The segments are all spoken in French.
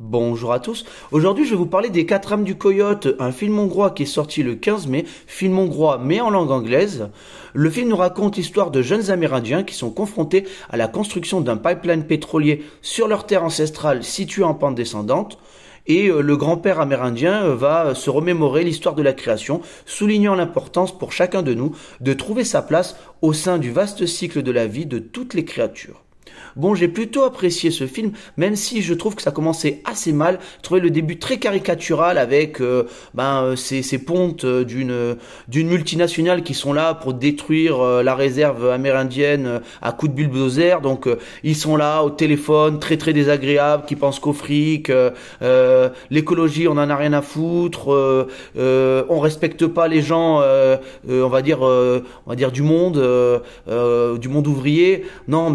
Bonjour à tous. Aujourd'hui, je vais vous parler des Quatre âmes du coyote, un film hongrois qui est sorti le 15 mai, film hongrois mais en langue anglaise. Le film nous raconte l'histoire de jeunes Amérindiens qui sont confrontés à la construction d'un pipeline pétrolier sur leur terre ancestrale située en pente descendante. Et le grand-père amérindien va se remémorer l'histoire de la création, soulignant l'importance pour chacun de nous de trouver sa place au sein du vaste cycle de la vie de toutes les créatures. Bon, j'ai plutôt apprécié ce film, même si je trouve que ça commençait assez mal. Je trouvais le début très caricatural avec ces pontes d'une multinationale qui sont là pour détruire la réserve amérindienne à coups de bulldozer. Donc ils sont là au téléphone, très très désagréables, qui pensent qu'au fric. L'écologie, on en a rien à foutre. On respecte pas les gens, on va dire du monde ouvrier. Non,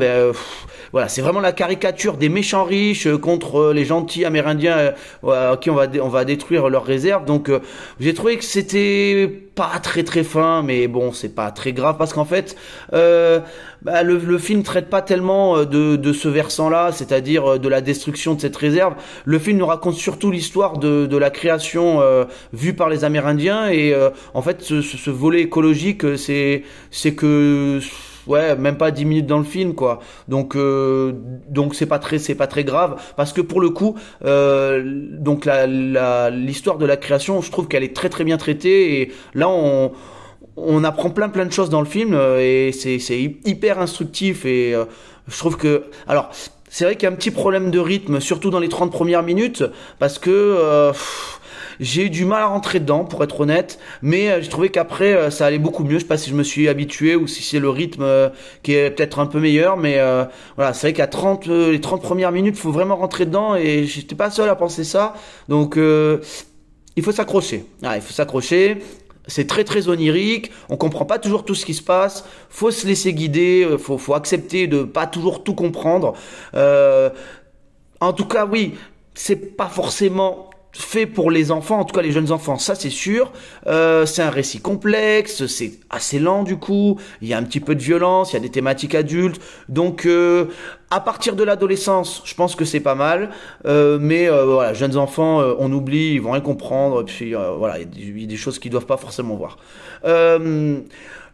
voilà, c'est vraiment la caricature des méchants riches contre les gentils amérindiens à qui on va détruire leurs réserves. Donc j'ai trouvé que c'était pas très très fin, mais bon, c'est pas très grave parce qu'en fait le film traite pas tellement de ce versant-là, c'est-à-dire de la destruction de cette réserve. Le film nous raconte surtout l'histoire de la création vue par les Amérindiens et en fait ce volet écologique c'est que ouais, même pas 10 minutes dans le film, quoi. Donc c'est pas très grave parce que pour le coup, donc l'histoire de la création, je trouve qu'elle est très très bien traitée et là on apprend plein de choses dans le film et c'est hyper instructif et je trouve que alors c'est vrai qu'il y a un petit problème de rythme, surtout dans les 30 premières minutes parce que j'ai eu du mal à rentrer dedans, pour être honnête, mais j'ai trouvé qu'après ça allait beaucoup mieux. Je sais pas si je me suis habitué ou si c'est le rythme qui est peut-être un peu meilleur, mais voilà, c'est vrai qu'à les 30 premières minutes, faut vraiment rentrer dedans et j'étais pas seul à penser ça. Donc il faut s'accrocher. Ah, il faut s'accrocher. C'est très très onirique, on comprend pas toujours tout ce qui se passe, faut se laisser guider, faut accepter de pas toujours tout comprendre. En tout cas, oui, c'est pas forcément fait pour les enfants, en tout cas les jeunes enfants, ça c'est sûr. C'est un récit complexe, c'est assez lent du coup, il y a un petit peu de violence, il y a des thématiques adultes, donc à partir de l'adolescence, je pense que c'est pas mal, mais voilà, jeunes enfants, on oublie, ils vont rien comprendre, et puis voilà, il y a des choses qu'ils doivent pas forcément voir.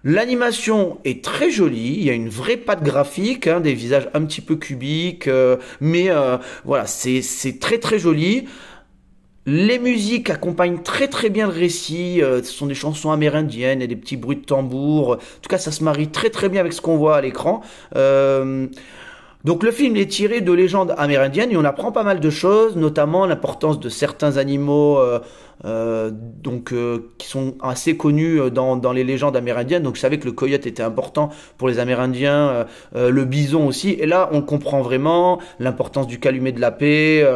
L'animation est très jolie, il y a une vraie patte graphique, hein, des visages un petit peu cubiques, mais voilà, c'est très très joli. Les musiques accompagnent très très bien le récit, ce sont des chansons amérindiennes et des petits bruits de tambour. En tout cas, ça se marie très très bien avec ce qu'on voit à l'écran. Donc le film est tiré de légendes amérindiennes et on apprend pas mal de choses, notamment l'importance de certains animaux qui sont assez connus dans les légendes amérindiennes. Donc je savais que le coyote était important pour les Amérindiens, le bison aussi. Et là, on comprend vraiment l'importance du calumet de la paix.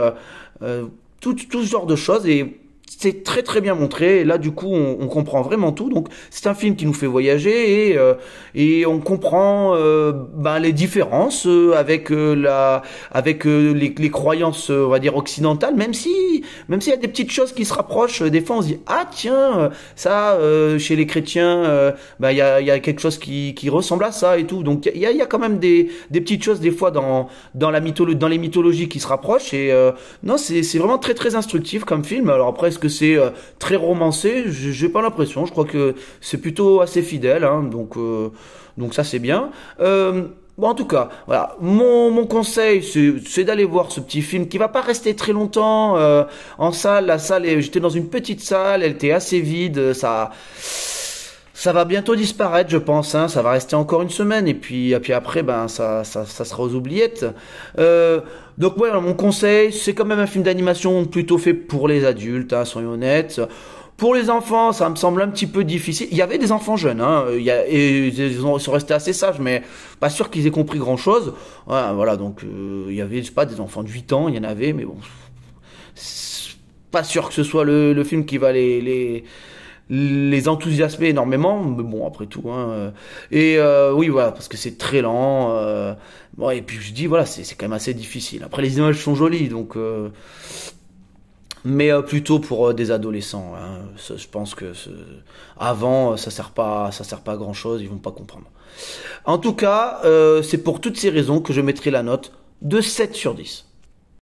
Tout ce genre de choses et c'est très très bien montré et là du coup on comprend vraiment tout, donc c'est un film qui nous fait voyager et on comprend les différences avec les croyances on va dire occidentales, même s'il y a des petites choses qui se rapprochent. Des fois on se dit ah tiens ça chez les chrétiens il y a quelque chose qui ressemble à ça et tout, donc il y a quand même des petites choses des fois dans les mythologies qui se rapprochent et non, c'est vraiment très très instructif comme film. Alors après, est-ce que c'est très romancé? J'ai pas l'impression, je crois que c'est plutôt assez fidèle, hein, donc ça c'est bien. Bon, en tout cas, voilà, mon conseil, c'est d'aller voir ce petit film qui va pas rester très longtemps en salle. La salle, j'étais dans une petite salle, elle était assez vide, ça va bientôt disparaître, je pense, hein. Ça va rester encore une semaine et puis après, ça sera aux oubliettes. Donc ouais, mon conseil, c'est quand même un film d'animation plutôt fait pour les adultes, hein, soyons honnêtes. Pour les enfants, ça me semble un petit peu difficile. Il y avait des enfants jeunes, hein, et ils sont restés assez sages, mais pas sûr qu'ils aient compris grand-chose. Voilà, donc il y avait, je sais pas, des enfants de 8 ans, il y en avait, mais bon, c'est pas sûr que ce soit le film qui va les enthousiasmer énormément, mais bon après tout hein. Et oui voilà, parce que c'est très lent bon, et puis je dis voilà, c'est quand même assez difficile. Après les images sont jolies, donc mais plutôt pour des adolescents, hein. Je pense que avant ça sert pas à grand chose, ils vont pas comprendre. En tout cas c'est pour toutes ces raisons que je mettrai la note de 7 sur 10.